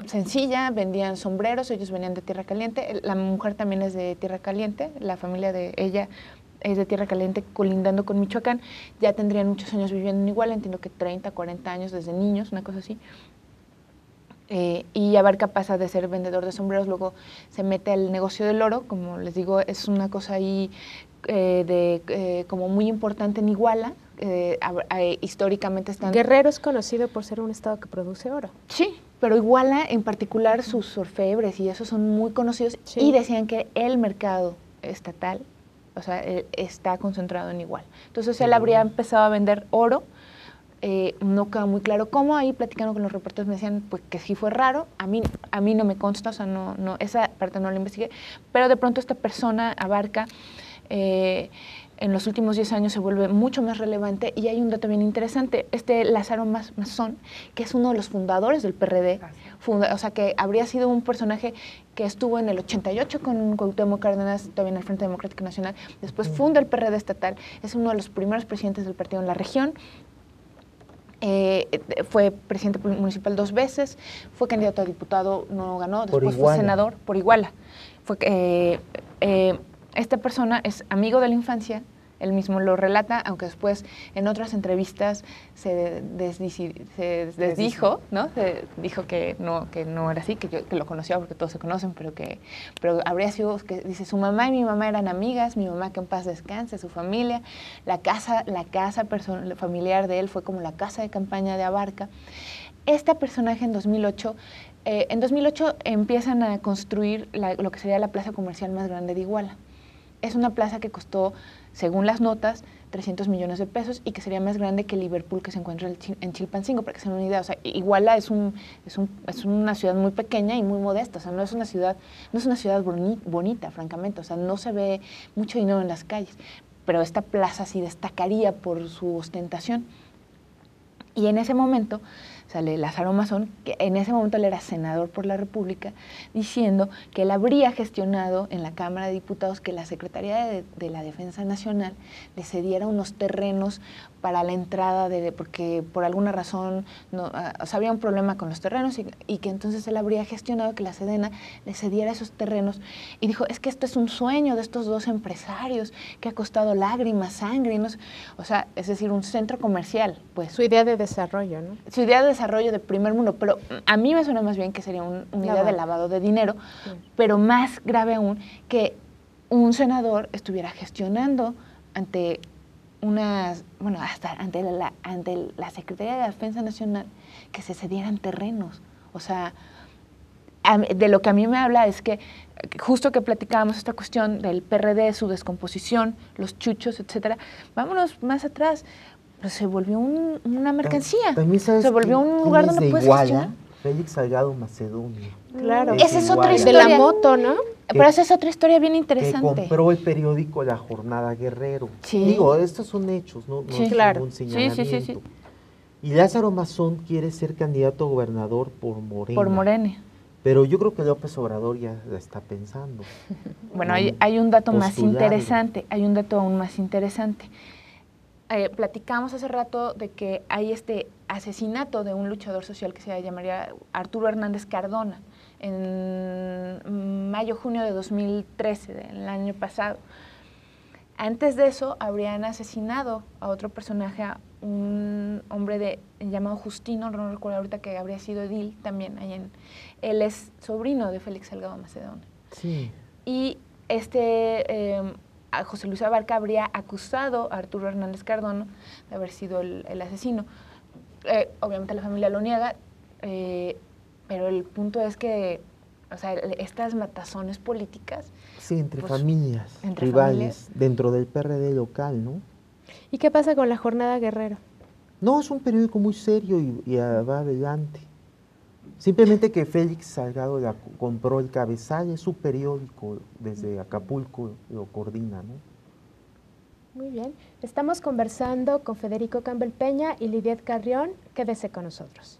sencilla, vendían sombreros, ellos venían de Tierra Caliente, la mujer también es de Tierra Caliente, la familia de ella es de Tierra Caliente colindando con Michoacán, ya tendrían muchos años viviendo en Iguala, entiendo que 30, 40 años desde niños, una cosa así. Y Abarca pasa de ser vendedor de sombreros, luego se mete al negocio del oro, como les digo, es una cosa ahí como muy importante en Iguala. Históricamente están... Guerrero es conocido por ser un estado que produce oro. Sí, pero Iguala en particular sus orfebres y esos son muy conocidos, sí. Y decían que el mercado estatal, o sea, está concentrado en Iguala. Entonces él habría empezado a vender oro. No queda muy claro cómo, ahí platicando con los reporteros me decían pues que sí fue raro, a mí no me consta, o sea, no, esa parte no la investigué, pero de pronto esta persona, Abarca, en los últimos 10 años se vuelve mucho más relevante y hay un dato bien interesante, Lázaro Masón, que es uno de los fundadores del PRD, o sea, que habría sido un personaje que estuvo en el 88 con Cuauhtémoc Cárdenas, todavía en el Frente Democrático Nacional, después funda el PRD estatal, es uno de los primeros presidentes del partido en la región. Fue presidente municipal 2 veces, fue candidato a diputado, no ganó, después fue senador por Iguala. Esta persona es amigo de la infancia, él mismo lo relata, aunque después en otras entrevistas se desdijo, ¿no? Se dijo que no era así, que lo conocía porque todos se conocen, pero habría sido, que dice, su mamá y mi mamá eran amigas, mi mamá que en paz descanse, su familia, la casa familiar de él fue como la casa de campaña de Abarca. Este personaje en 2008 empiezan a construir lo que sería la plaza comercial más grande de Iguala. Es una plaza que costó, según las notas, 300 millones de pesos y que sería más grande que Liverpool, que se encuentra en Chilpancingo, para que se den una idea. O sea, Iguala es una ciudad muy pequeña y muy modesta, o sea, no es una ciudad bonita, francamente, o sea, no se ve mucho dinero en las calles, pero esta plaza sí destacaría por su ostentación. Y en ese momento sale Lázaro Masón, que en ese momento él era senador por la República, diciendo que él habría gestionado en la Cámara de Diputados que la Secretaría de la Defensa Nacional le cediera unos terrenos para la entrada, porque por alguna razón o sea, había un problema con los terrenos y que entonces él habría gestionado que la Sedena le cediera esos terrenos. Y dijo, es que esto es un sueño de estos dos empresarios que ha costado lágrimas, sangre, no sé, o sea, es decir, un centro comercial, pues. Su idea de desarrollo, ¿no? Su idea de desarrollo de primer mundo, pero a mí me suena más bien que sería una idea de lavado de dinero, sí. Pero más grave aún que un senador estuviera gestionando ante ante la Secretaría de la Defensa Nacional que se cedieran terrenos. O sea, de lo que a mí me habla es que justo que platicábamos esta cuestión del PRD, su descomposición, los chuchos, etcétera, vámonos más atrás. Pues se volvió una mercancía. Se volvió un lugar donde puedes gestionar. Félix Salgado Macedonio. Claro. Esa es otra historia. De la moto, ¿no? Pero esa es otra historia bien interesante. Que compró el periódico La Jornada Guerrero. Sí. Digo, estos son hechos, no sí, es claro. ningún señalamiento. Sí. Y Lázaro Masón quiere ser candidato a gobernador por Morena. Por Morena. Pero yo creo que López Obrador ya la está pensando. Bueno, hay un dato más interesante. Hay un dato aún más interesante. Platicamos hace rato de que hay este asesinato de un luchador social que se llamaría Arturo Hernández Cardona en mayo-junio de 2013, del año pasado. Antes de eso, habrían asesinado a otro personaje, a un hombre llamado Justino, no recuerdo ahorita, que habría sido edil también. Él es sobrino de Félix Salgado Macedonio. Sí. Y a José Luis Abarca habría acusado a Arturo Hernández Cardona de haber sido el asesino. Obviamente la familia lo niega, pero el punto es que, o sea, estas matazones políticas... Sí, entre familias, rivales, dentro del PRD local, ¿no? ¿Y qué pasa con La Jornada Guerrero? No, es un periódico muy serio y va adelante. Simplemente que Félix Salgado compró el Cabezal, es su periódico, desde Acapulco lo coordina, ¿no? Muy bien. Estamos conversando con Federico Campbell Peña y Lidiet Carrión. Quédese con nosotros.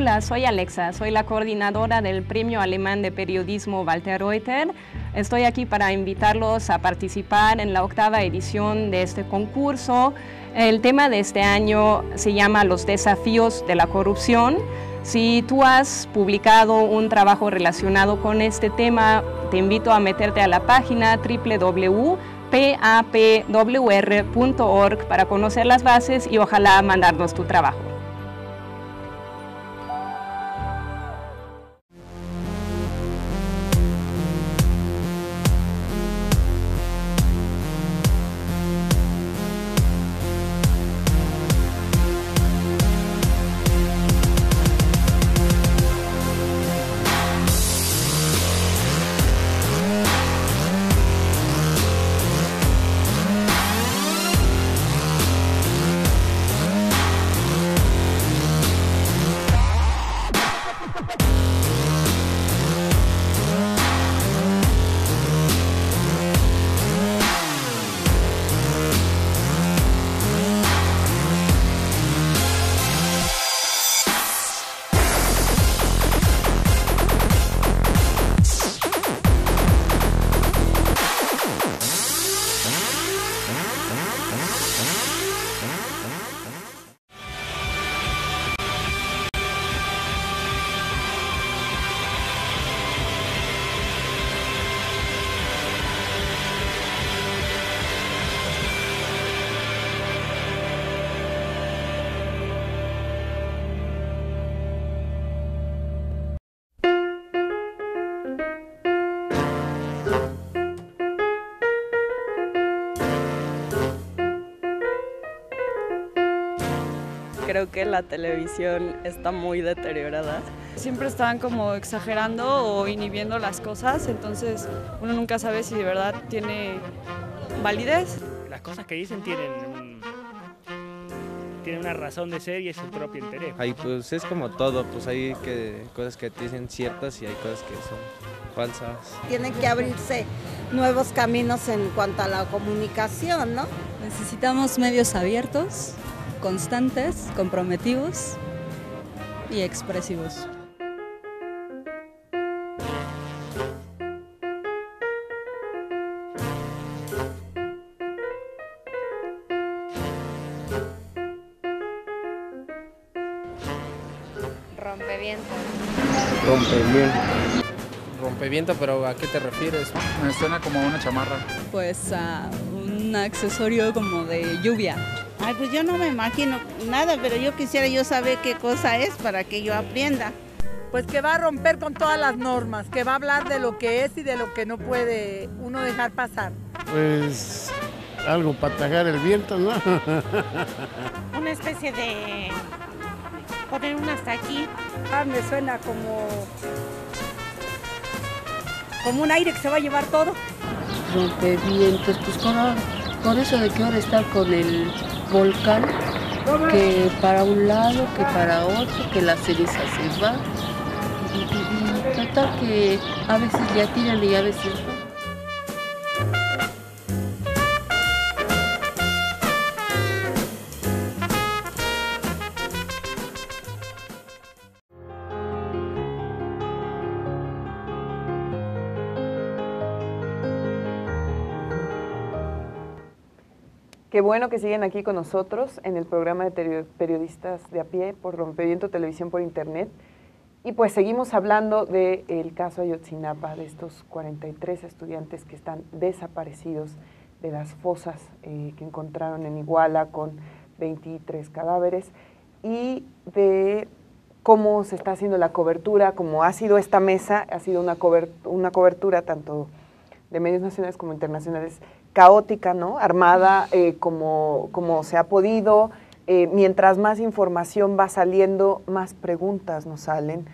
Hola, soy Alexa, soy la coordinadora del Premio Alemán de Periodismo Walter Reuter. Estoy aquí para invitarlos a participar en la 8ª edición de este concurso. El tema de este año se llama Los desafíos de la corrupción. Si tú has publicado un trabajo relacionado con este tema, te invito a meterte a la página www.papwr.org para conocer las bases y ojalá mandarnos tu trabajo. Creo que la televisión está muy deteriorada. Siempre están como exagerando o inhibiendo las cosas, entonces uno nunca sabe si de verdad tiene validez. Las cosas que dicen tienen una razón de ser y es su propio interés. Ahí pues es como todo, pues hay cosas que te dicen ciertas y hay cosas que son falsas. Tienen que abrirse nuevos caminos en cuanto a la comunicación, ¿no? Necesitamos medios abiertos, constantes, comprometidos y expresivos. Rompeviento. Rompeviento. Rompeviento, pero ¿a qué te refieres? Me suena como a una chamarra. Pues a un accesorio como de lluvia. Ay, pues yo no me imagino nada, pero yo quisiera saber qué cosa es para que yo aprenda. Pues que va a romper con todas las normas, que va a hablar de lo que es y de lo que no puede uno dejar pasar. Pues algo para tragar el viento, ¿no? Una especie de poner un hasta aquí. Me suena como un aire que se va a llevar todo. Rompevientos, pues con eso de que ahora está con el volcán, que para un lado, que para otro, que la ceniza se va, y total que a veces ya tiran y a veces no. Qué bueno que siguen aquí con nosotros en el programa de periodistas de a pie por Rompeviento Televisión por Internet. Y pues seguimos hablando del caso Ayotzinapa, de estos 43 estudiantes que están desaparecidos de las fosas que encontraron en Iguala con 23 cadáveres y de cómo se está haciendo la cobertura, como ha sido esta mesa, ha sido una cobertura tanto de medios nacionales como internacionales caótica, ¿no? Armada como se ha podido. Mientras más información va saliendo, más preguntas nos salen,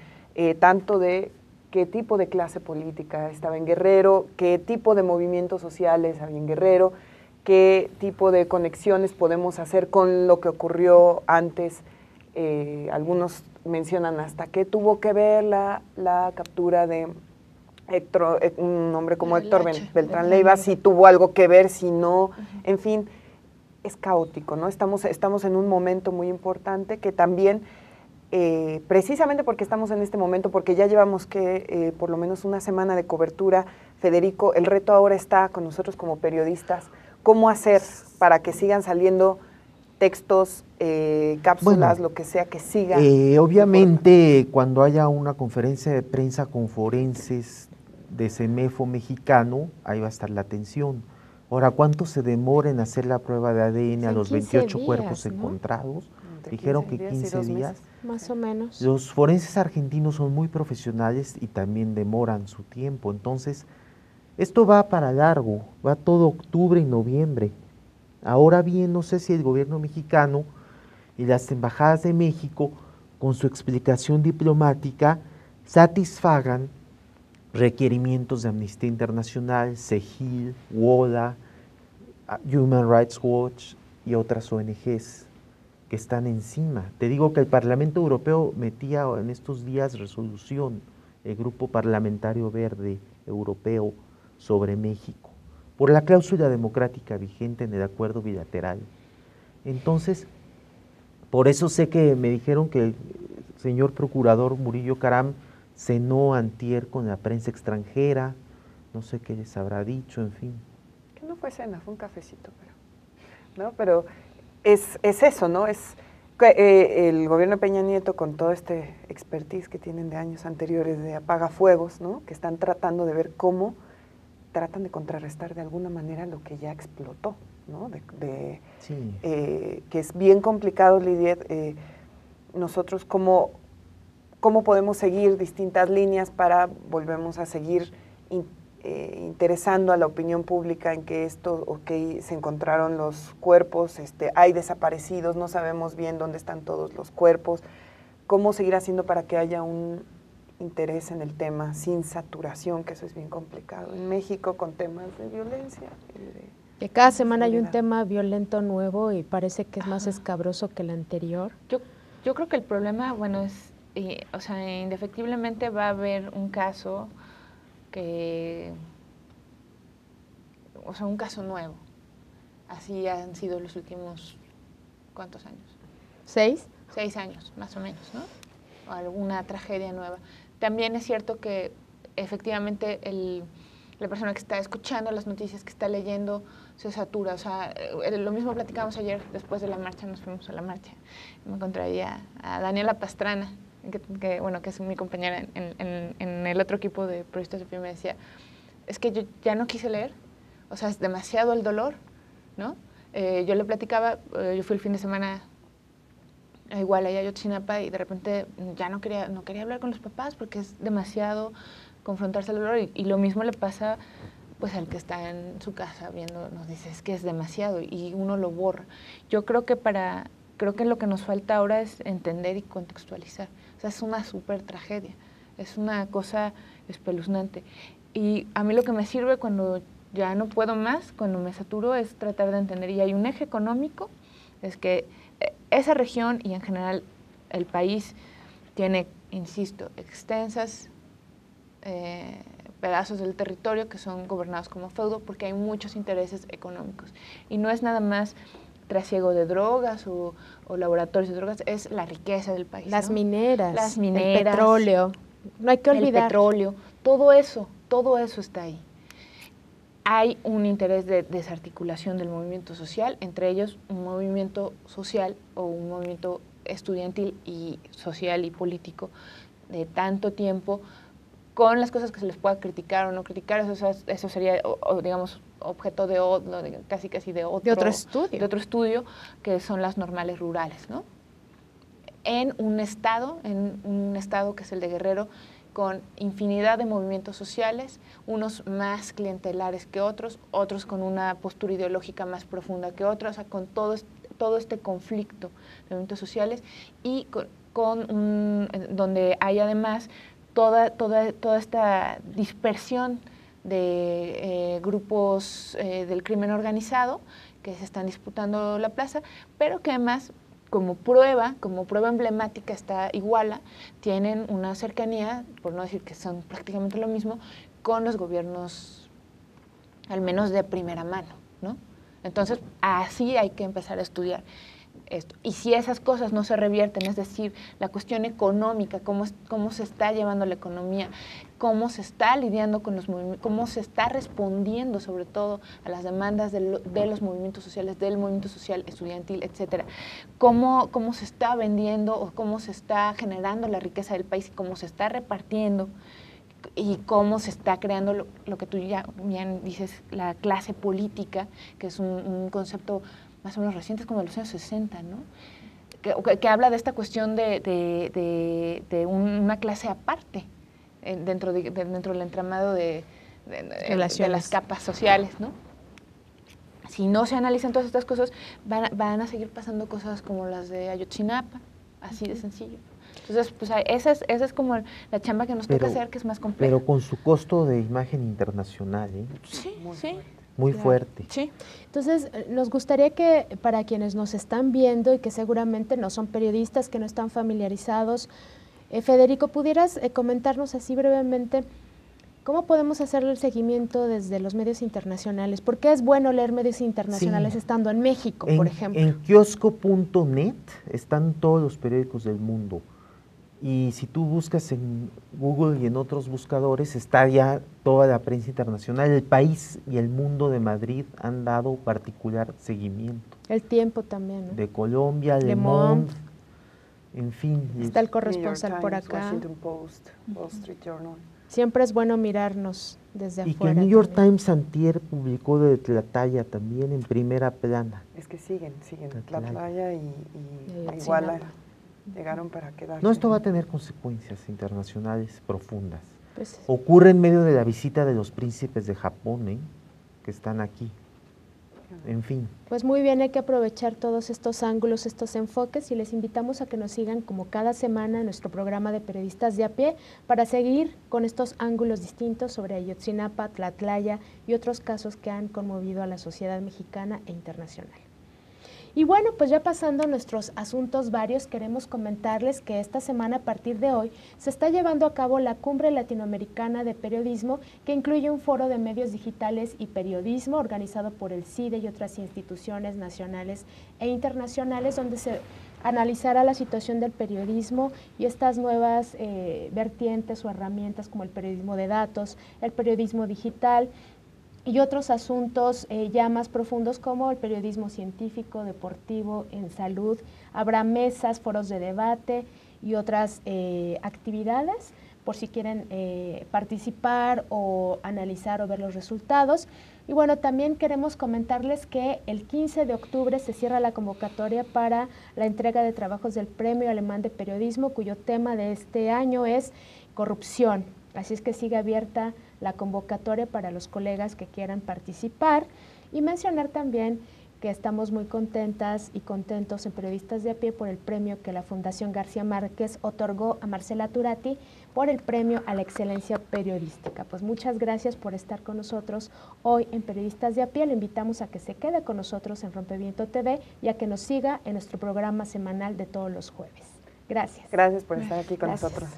tanto de qué tipo de clase política estaba en Guerrero, qué tipo de movimientos sociales había en Guerrero, qué tipo de conexiones podemos hacer con lo que ocurrió antes. Algunos mencionan hasta qué tuvo que ver la captura de Héctor, un hombre como Héctor Beltrán Leiva, si tuvo algo que ver, si no, en fin, es caótico, ¿no? Estamos en un momento muy importante que también precisamente porque estamos en este momento, porque ya llevamos por lo menos una semana de cobertura, Federico, el reto ahora está con nosotros como periodistas, ¿cómo hacer para que sigan saliendo textos, cápsulas, lo que sea que siga? Obviamente, cuando haya una conferencia de prensa con forenses de CEMEFO mexicano, ahí va a estar la atención. Ahora, ¿cuánto se demora en hacer la prueba de ADN a los 28 cuerpos encontrados? Dijeron que 15 días. Más o menos. Los forenses argentinos son muy profesionales y también demoran su tiempo. Entonces, esto va para largo, va todo octubre y noviembre. Ahora bien, no sé si el gobierno mexicano y las embajadas de México, con su explicación diplomática, satisfagan requerimientos de Amnistía Internacional, CEGIL, WODA, Human Rights Watch y otras ONGs que están encima. Te digo que el Parlamento Europeo metía en estos días resolución, el Grupo Parlamentario Verde Europeo sobre México, por la cláusula democrática vigente en el acuerdo bilateral. Entonces, por eso sé que me dijeron que el señor procurador Murillo Caram cenó antier con la prensa extranjera, no sé qué les habrá dicho, en fin. Que no fue cena, fue un cafecito, pero es eso, ¿no? Es el gobierno de Peña Nieto, con todo este expertise que tienen de años anteriores de apagafuegos, ¿no? Que están tratando de ver cómo tratan de contrarrestar de alguna manera lo que ya explotó, ¿no? Sí. Que es bien complicado, Lidiet. Nosotros, ¿cómo podemos seguir distintas líneas para volvemos a seguir interesando a la opinión pública en que se encontraron los cuerpos, hay desaparecidos, no sabemos bien dónde están todos los cuerpos? ¿Cómo seguir haciendo para que haya un interés en el tema sin saturación, que eso es bien complicado en México con temas de violencia? Que cada semana hay un tema violento nuevo y parece que es más escabroso que el anterior. Yo creo que el problema, bueno, es, o sea, indefectiblemente va a haber un caso o sea, un caso nuevo. Así han sido los últimos, ¿cuántos años? 6 años, más o menos, ¿no? O alguna tragedia nueva. También es cierto que efectivamente la persona que está escuchando las noticias, que está leyendo, se satura. O sea, lo mismo platicamos ayer, después de la marcha, nos fuimos a la marcha. Me encontré ahí a Daniela Pastrana, que es mi compañera en el otro equipo de periodistas de pie, me decía, es que yo ya no quise leer, o sea, es demasiado el dolor, ¿no? Yo le platicaba, yo fui el fin de semana igual allá a Ayotzinapa y de repente ya no quería hablar con los papás porque es demasiado confrontarse al dolor y lo mismo le pasa pues al que está en su casa viendo, nos dice, es que es demasiado y uno lo borra. Yo creo que lo que nos falta ahora es entender y contextualizar. O sea, es una súper tragedia, es una cosa espeluznante. Y a mí lo que me sirve cuando ya no puedo más, cuando me saturo, es tratar de entender. Y hay un eje económico, es que esa región y en general el país tiene, insisto, extensas pedazos del territorio que son gobernados como feudo porque hay muchos intereses económicos. Y no es nada más trasiego de drogas o laboratorios de drogas, es la riqueza del país. Las ¿no? mineras, el petróleo, no hay que olvidar. El petróleo, todo eso está ahí. Hay un interés de desarticulación del movimiento social, entre ellos un movimiento social o un movimiento estudiantil y social y político de tanto tiempo, con las cosas que se les pueda criticar o no criticar, eso sería, digamos, objeto de casi de otro estudio, que son las normales rurales, ¿no? En un estado que es el de Guerrero, con infinidad de movimientos sociales, unos más clientelares que otros con una postura ideológica más profunda que otros, o sea, con todo este conflicto de movimientos sociales y donde hay además toda esta dispersión de grupos del crimen organizado que se están disputando la plaza, pero que además como prueba emblemática está Iguala, tienen una cercanía, por no decir que son prácticamente lo mismo, con los gobiernos, al menos de primera mano, ¿no? Entonces, así hay que empezar a estudiar. esto. Y si esas cosas no se revierten, es decir, la cuestión económica, cómo se está llevando la economía, cómo se está lidiando con los movimientos, cómo se está respondiendo sobre todo a las demandas de los movimientos sociales, del movimiento social estudiantil, etcétera, cómo se está vendiendo o cómo se está generando la riqueza del país y cómo se está repartiendo y cómo se está creando lo que tú ya bien dices, la clase política, que es un concepto más o menos reciente, como de los años 60, ¿no? Que habla de esta cuestión de una clase aparte dentro del entramado de las capas sociales, ¿no? Si no se analizan todas estas cosas, van a seguir pasando cosas como las de Ayotzinapa, así de sencillo. Entonces, pues esa es como la chamba que nos toca hacer, que es más compleja. Pero con su costo de imagen internacional, ¿eh? Sí, Muy fuerte. Sí. Entonces, nos gustaría que para quienes nos están viendo y que seguramente no son periodistas, que no están familiarizados, Federico, ¿pudieras comentarnos así brevemente cómo podemos hacer el seguimiento desde los medios internacionales? ¿Por qué es bueno leer medios internacionales estando en México, por ejemplo? En kiosco.net están todos los periódicos del mundo. Y si tú buscas en Google y en otros buscadores, está ya toda la prensa internacional. El País y El Mundo de Madrid han dado particular seguimiento. El Tiempo también, ¿no? De Colombia, Le Monde, en fin. Está el corresponsal por acá. Washington Post, Wall Street Journal. Siempre es bueno mirarnos desde afuera. Y que el New York Times antier publicó de Tlatlaya también en primera plana. Es que siguen. Tlatlaya y Iguala llegaron para quedarse. No, esto va a tener consecuencias internacionales profundas. Pues, ocurre en medio de la visita de los príncipes de Japón, que están aquí. En fin. Pues muy bien, hay que aprovechar todos estos ángulos, estos enfoques, y les invitamos a que nos sigan como cada semana en nuestro programa de Periodistas de a Pie para seguir con estos ángulos distintos sobre Ayotzinapa, Tlatlaya y otros casos que han conmovido a la sociedad mexicana e internacional. Y bueno, pues ya pasando a nuestros asuntos varios, queremos comentarles que esta semana, a partir de hoy, se está llevando a cabo la Cumbre Latinoamericana de Periodismo, que incluye un foro de medios digitales y periodismo organizado por el CIDE y otras instituciones nacionales e internacionales, donde se analizará la situación del periodismo y estas nuevas vertientes o herramientas como el periodismo de datos, el periodismo digital, y otros asuntos ya más profundos como el periodismo científico, deportivo, en salud. Habrá mesas, foros de debate y otras actividades por si quieren participar o analizar o ver los resultados. Y bueno, también queremos comentarles que el 15 de octubre se cierra la convocatoria para la entrega de trabajos del Premio Alemán de Periodismo, cuyo tema de este año es corrupción. Así es que sigue abierta la convocatoria para los colegas que quieran participar, y mencionar también que estamos muy contentas y contentos en Periodistas de a Pie por el premio que la Fundación García Márquez otorgó a Marcela Turati por el premio a la excelencia periodística. Pues muchas gracias por estar con nosotros hoy en Periodistas de a Pie. Le invitamos a que se quede con nosotros en Rompeviento TV y a que nos siga en nuestro programa semanal de todos los jueves. Gracias. Gracias por estar aquí con nosotros.